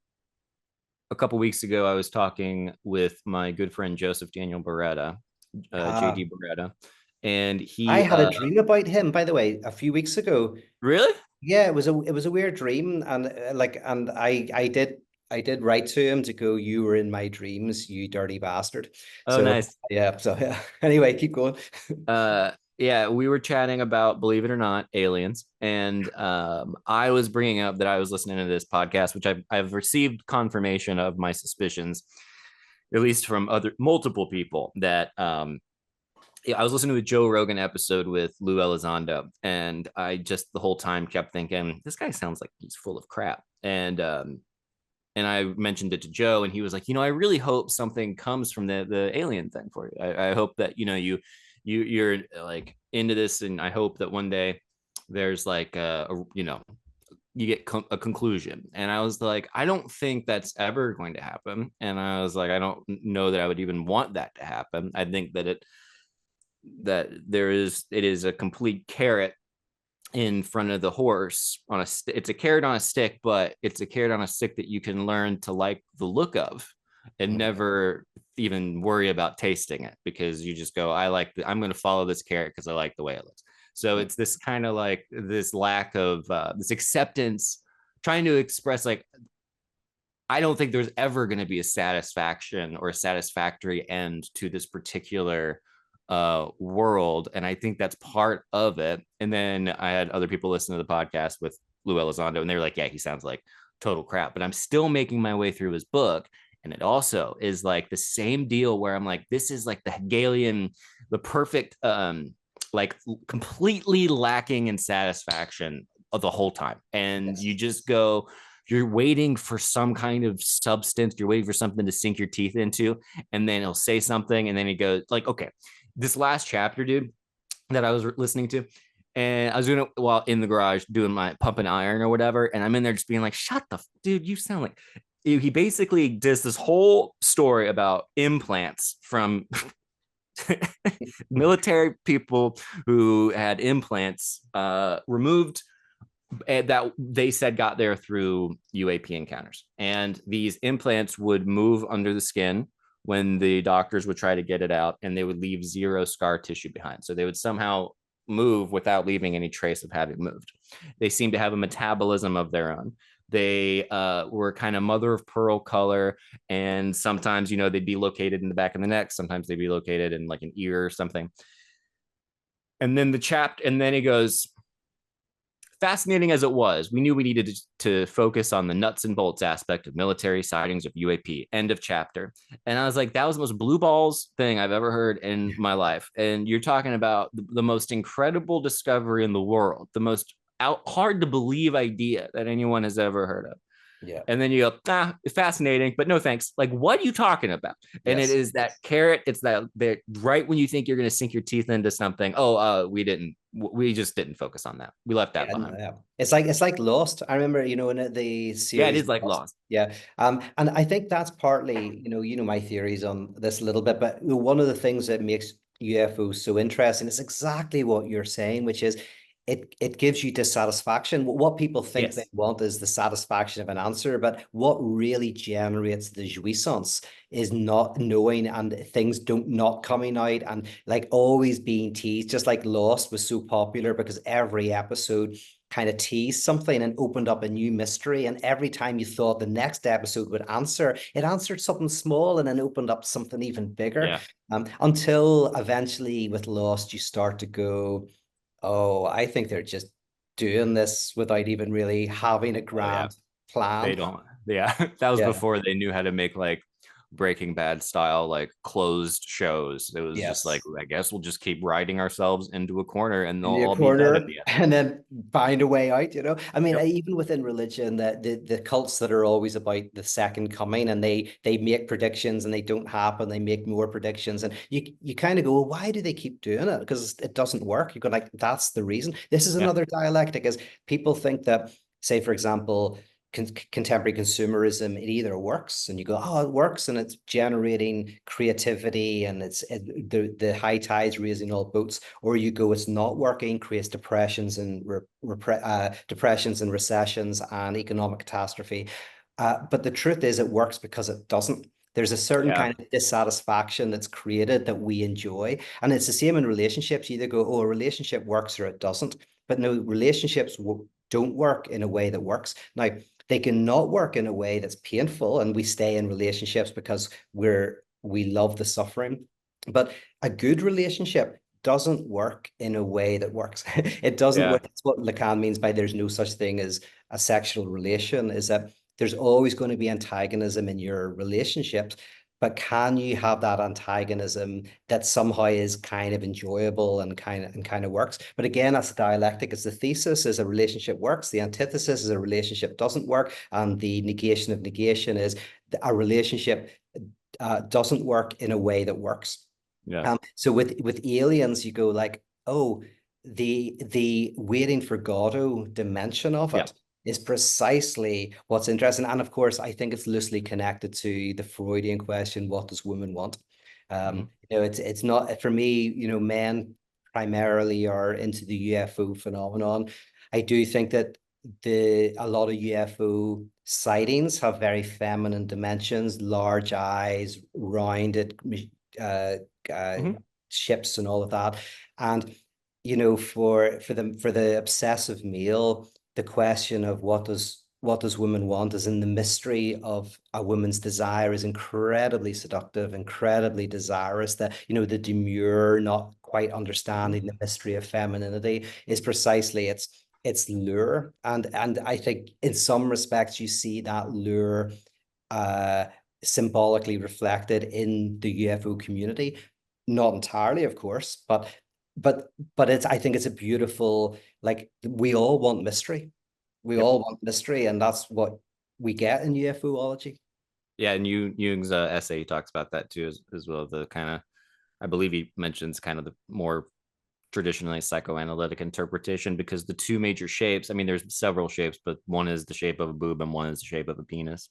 a couple weeks ago, I was talking with my good friend Joseph Daniel Beretta, Uh, JD Beretta, and I he had a dream about him, by the way, a few weeks ago. really. Yeah, it was a weird dream, and I did write to him to go, you were in my dreams, you dirty bastard. Oh, So nice. yeah, so yeah. Anyway, keep going. Yeah, we were chatting about, believe it or not, aliens, and I was bringing up that I was listening to this podcast, which I've received confirmation of my suspicions, at least from other multiple people, that yeah, I was listening to a Joe Rogan episode with Lou Elizondo, and I just the whole time kept thinking, this guy sounds like he's full of crap. And I mentioned it to Joe, and he was like, I really hope something comes from the alien thing for you. I hope that you're like into this, and I hope that one day there's like you get a conclusion. And I was like, I don't think that's ever going to happen. And I was like, I don't know that I would even want that to happen. I think that it is a complete carrot in front of the horse on it's a carrot on a stick, but it's a carrot on a stick that you can learn to like the look of and never even worry about tasting it, because you just go, I'm going to follow this carrot because I like the way it looks. So it's this kind of like this lack of this acceptance, trying to express like I don't think there's ever going to be a satisfaction or a satisfactory end to this particular world. And I think that's part of it. And then I had other people listen to the podcast with Lou Elizondo, and they were like, yeah, he sounds like total crap. But I'm still making my way through his book. And it also is like the same deal where I'm like, this is like the Hegelian, the perfect, like completely lacking in satisfaction of the whole time. And Yes. you just go, you're waiting for some kind of substance, you're waiting for something to sink your teeth into, and then he'll say something, and then he goes like, okay, this last chapter, dude, that I was listening to, and I was doing it while in the garage doing my pump and iron or whatever, and I'm in there just being like, shut the dude, you sound like, he basically does this whole story about implants from military people who had implants removed, that they said got there through UAP encounters. And these implants would move under the skin when the doctors would try to get it out, and they would leave zero scar tissue behind. So they would somehow move without leaving any trace of having moved. They seem to have a metabolism of their own. They were kind of mother of pearl color, and sometimes, you know, they'd be located in the back of the neck. Sometimes they'd be located in like an ear or something. And then and then he goes, fascinating as it was, we knew we needed to focus on the nuts and bolts aspect of military sightings of UAP. End of chapter. And I was like, that was the most blue balls thing I've ever heard in my life. And you're talking about the most incredible discovery in the world, the most hard to believe idea that anyone has ever heard of. Yeah. And then you go, fascinating, but no thanks. Like, what are you talking about? And it Yes. is that carrot. It's that right when you think you're going to sink your teeth into something. Oh, we just didn't focus on that. We left that Yeah, behind. yeah. It's like Lost. I remember, in the Yeah, it series is like Lost. Lost. Yeah. And I think that's partly, my theories on this a little bit, but one of the things that makes UFOs so interesting is exactly what you're saying, which is it gives you dissatisfaction. What people think they Yes. want is the satisfaction of an answer, but what really generates the jouissance is not knowing, and things don't not coming out, and like always being teased. Just like Lost was so popular because every episode kind of teased something and opened up a new mystery, and every time you thought the next episode would answer, it answered something small and then opened up something even bigger. Yeah. Until eventually with Lost you start to go, oh, I think they're just doing this without even really having a Oh yeah. grand plan. They don't. Yeah. That was Yeah. before they knew how to make like Breaking Bad style, like closed shows. It was just like, Yes. I guess we'll just keep riding ourselves into a corner and they'll In your all be dead at corner the end. and then find a way out. I mean, Yep. even within religion, the cults that are always about the second coming, and they make predictions and they don't happen, they make more predictions, and you kind of go, well, why do they keep doing it? Because it doesn't work. You go like, that's the reason. This is Yeah. another dialectic, is people think that, say, for example, contemporary consumerism, it either works and you go, oh, it works, and it's generating creativity, and the high tides raising all boats, or you go, it's not working, creates depressions and depressions and recessions and economic catastrophe. But the truth is, it works because it doesn't. There's a certain Yeah. kind of dissatisfaction that's created that we enjoy. And it's the same in relationships. You either go, oh, a relationship works or it doesn't. But no, relationships don't work in a way that works. Now, they can not work in a way that's painful, and we stay in relationships because we love the suffering. But a good relationship doesn't work in a way that works. It doesn't Yeah. work. That's what Lacan means by there's no such thing as a sexual relation, is that there's always going to be antagonism in your relationships. But can you have that antagonism that somehow is kind of enjoyable and kind of works? But again, that's a dialectic. It's the thesis is a relationship works, the antithesis is a relationship doesn't work, and the negation of negation is a relationship doesn't work in a way that works. Yeah. So with aliens, you go like, oh, the waiting for Godot dimension of Yeah. it is precisely what's interesting. And of course, I think it's loosely connected to the Freudian question, what does women want? Mhm. It's not for me, men primarily are into the UFO phenomenon. I do think that a lot of UFO sightings have very feminine dimensions, large eyes, rounded uh, uh, Mhm. ships and all of that. And for the obsessive male, the question of what does What Does Women Want is in the mystery of a woman's desire is incredibly seductive, incredibly desirous. That, the demure, not quite understanding the mystery of femininity is precisely its lure. And I think in some respects you see that lure uh symbolically reflected in the UFO community. Not entirely, of course, but it's I think it's a beautiful, like, we all want mystery. We Yep. all want mystery, and that's what we get in UFOlogy. Yeah, and Jung's essay he talks about that too as well. The kind of, I believe he mentions kind of the more traditionally psychoanalytic interpretation, because the two major shapes, I mean, there's several shapes, but one is the shape of a boob and one is the shape of a penis.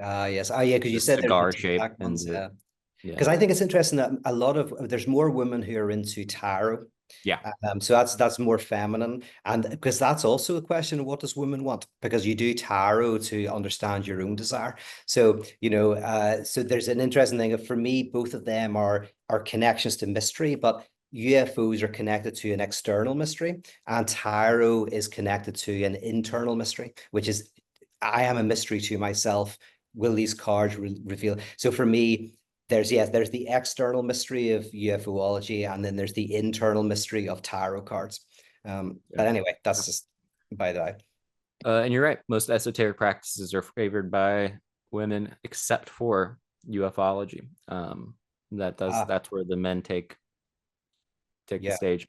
Ah, yes. Ah, yeah, because you The said there's the cigar tic shape tac and ones. the, Yeah. yeah. Because I think it's interesting that a lot of there's more women who are into tarot. Yeah. So that's more feminine, and because that's also a question of what does women want? Because you do tarot to understand your own desire. So so there's an interesting thing. For me, both of them are connections to mystery, but UFOs are connected to an external mystery, and tarot is connected to an internal mystery, which is I am a mystery to myself. Will these cards reveal? So for me, there's the external mystery of UFOlogy, and then there's the internal mystery of tarot cards. Yeah. But anyway, that's just by the way. And you're right. Most esoteric practices are favored by women, except for ufology. Ah, That's where the men take the yeah. stage.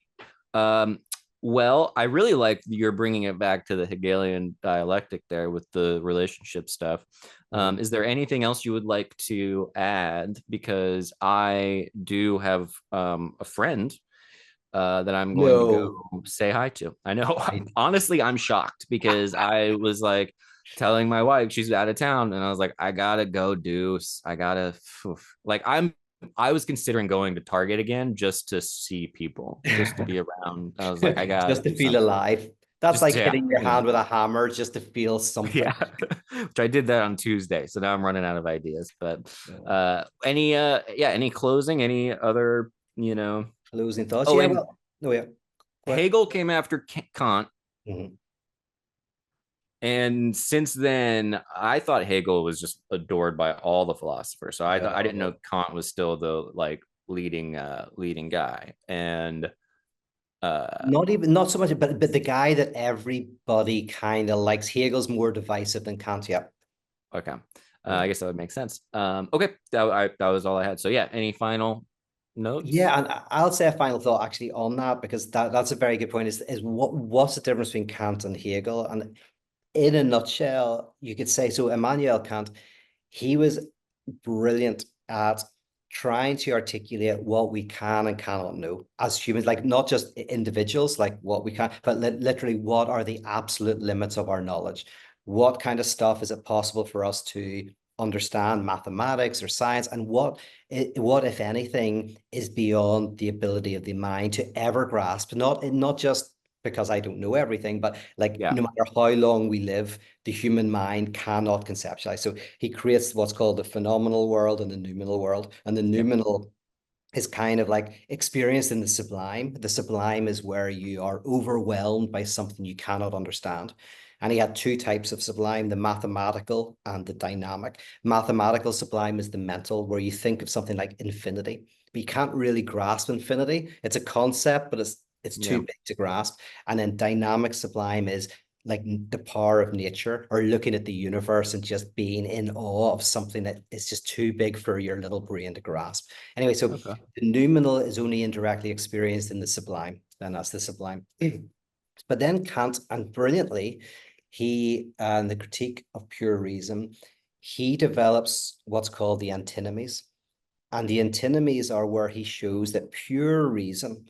Um, well, I really like you're bringing it back to the Hegelian dialectic there with the relationship stuff. Mhm. Is there anything else you would like to add? Because I do have a friend that I'm going to go No, say hi to. I know. I Honestly, I'm shocked because I was like telling my wife she's out of town, and I was like, I gotta go, Deuce. I gotta like I was considering going to Target again just to see people, just to be around. I was like, I gotta just to do feel something. alive. That's Just like yeah, hitting your hand with a hammer just to feel something. yeah. Which I did that on Tuesday, so now I'm running out of ideas. But any closing, any other, Losing thoughts. oh, Yeah, and well, no, yeah. What? Hegel came after Kant. Mhm. And since then, I thought Hegel was just adored by all the philosophers. So I didn't know No, Kant was still the like leading guy. And not so much, but the guy that everybody kind of likes. Hegel's more divisive than Kant. Yeah. okay, Yeah. I guess that would make sense. Okay, that was all I had. So yeah, any final notes? Yeah, and I'll say a final thought actually on that, because that's a very good point. Is what's the difference between Kant and Hegel? And in a nutshell, you could say so. Immanuel Kant, he was brilliant at trying to articulate what we can and cannot know as humans, like not just individuals, like what we can, but literally what are the absolute limits of our knowledge? What kind of stuff is it possible for us to understand, mathematics or science, and what if anything is beyond the ability of the mind to ever grasp? Not just because I don't know everything, but like Yeah, no matter how long we live, the human mind cannot conceptualize. So he creates what's called the phenomenal world and the noumenal world. And the yeah, noumenal is kind of like experienced in the sublime. The sublime is where you are overwhelmed by something you cannot understand. And he had two types of sublime, the mathematical and the dynamic. Mathematical sublime is the mental, where you think of something like infinity, but you can't really grasp infinity. It's a concept, but it's too yeah. big to grasp. And then dynamic sublime is like the power of nature, or looking at the universe and just being in awe of something that is just too big for your little brain to grasp. Anyway, so Okay. the noumenal is only indirectly experienced in the sublime, and that's the sublime. But then Kant, and brilliantly, he, and the critique of pure reason, he develops what's called the antinomies. And the antinomies are where he shows that pure reason,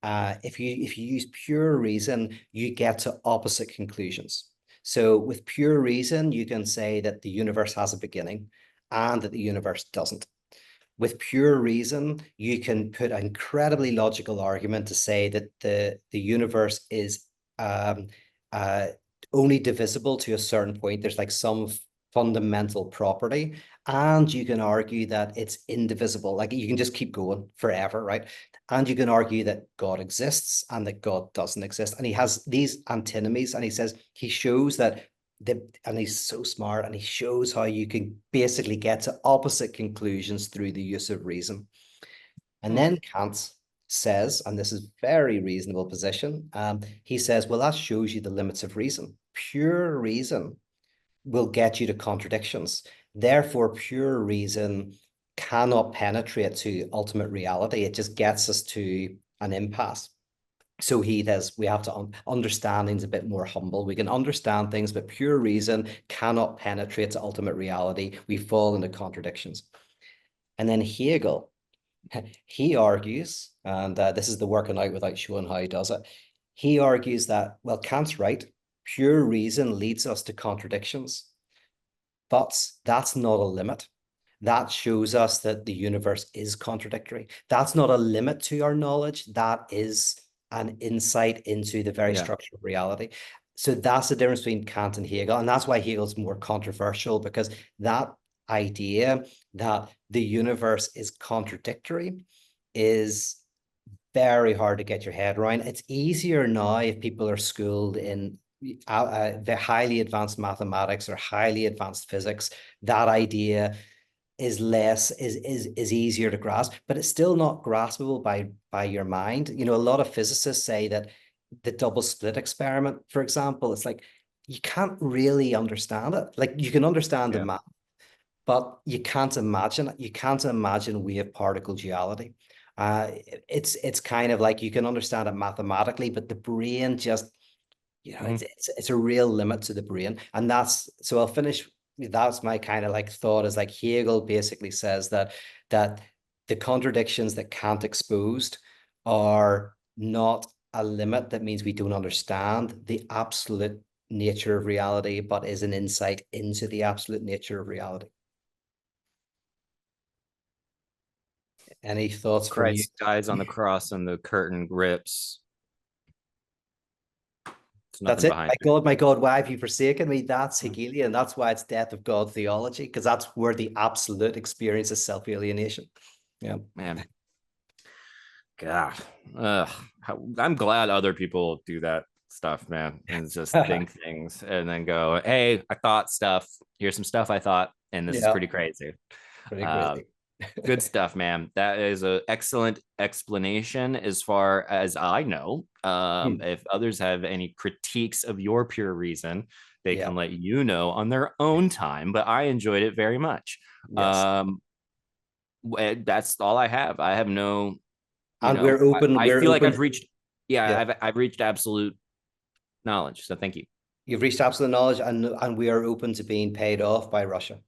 if you use pure reason, you get to opposite conclusions. So with pure reason, you can say that the universe has a beginning and that the universe doesn't. With pure reason, you can put an incredibly logical argument to say that the universe is um, uh, only divisible to a certain point. There's like some fundamental property, and you can argue that it's indivisible. Like you can just keep going forever, right? And you can argue that God exists and that God doesn't exist. And he has these antinomies, and he says he shows that and he's so smart, and he shows how you can basically get to opposite conclusions through the use of reason. And Hmm. then Kant says, and this is very reasonable position, he says, well, that shows you the limits of reason. Pure reason will get you to contradictions. Therefore, pure reason cannot penetrate to ultimate reality. It just gets us to an impasse. So we have to understanding's a bit more humble. We can understand things, but pure reason cannot penetrate to ultimate reality. We fall into contradictions. And then Hegel, he argues, and this is the working out without showing how he does it. He argues that, well, Kant's right. Pure reason leads us to contradictions, but that's not a limit. That shows us that the universe is contradictory. That's not a limit to our knowledge. That is an insight into the very Yeah. structure of reality. So that's the difference between Kant and Hegel. And that's why Hegel's more controversial, because that idea that the universe is contradictory is very hard to get your head around. It's easier now if people are schooled in the highly advanced mathematics or highly advanced physics. That idea is easier to grasp, but it's still not graspable by your mind. You know, a lot of physicists say that the double slit experiment, for example, it's like you can't really understand it. Like you can understand the Yeah. math, but you can't imagine it. You can't imagine wave particle duality. It's kind of like you can understand it mathematically, but the brain just, you know, Hmm. it's a real limit to the brain. And that's, so I'll finish. That's my kind of like thought, is like Hegel basically says that the contradictions that Kant exposed are not a limit that means we don't understand the absolute nature of reality, but is an insight into the absolute nature of reality. Any thoughts from you? Christ dies on the cross and the curtain rips. There's That's nothing it. behind it. My God, why have you forsaken me? That's Hegelian. That's why it's death of God theology, because that's where the absolute experience is self-alienation. Yeah. Man, God, ugh. I'm glad other people do that stuff, man, and just think things and then go, "Hey, I thought stuff. Here's some stuff I thought, and this is Yeah, pretty crazy." pretty Um, crazy. Good stuff, man. That is an excellent explanation as far as I know. Hmm. If others have any critiques of your pure reason, they Yeah. can let you know on their own time. But I enjoyed it very much. Yes. Um, that's all I have. I have no, And we're open. I We're feel like open. I've reached, yeah, Yeah. I've reached absolute knowledge. So thank you. You've reached absolute knowledge, and we are open to being paid off by Russia.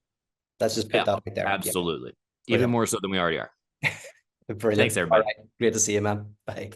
Let's just put Yeah, that out there. Yeah. absolutely. Even Brilliant. more so than we already are. Thanks, Brilliant. All everybody. right. Great to see you, man. Bye.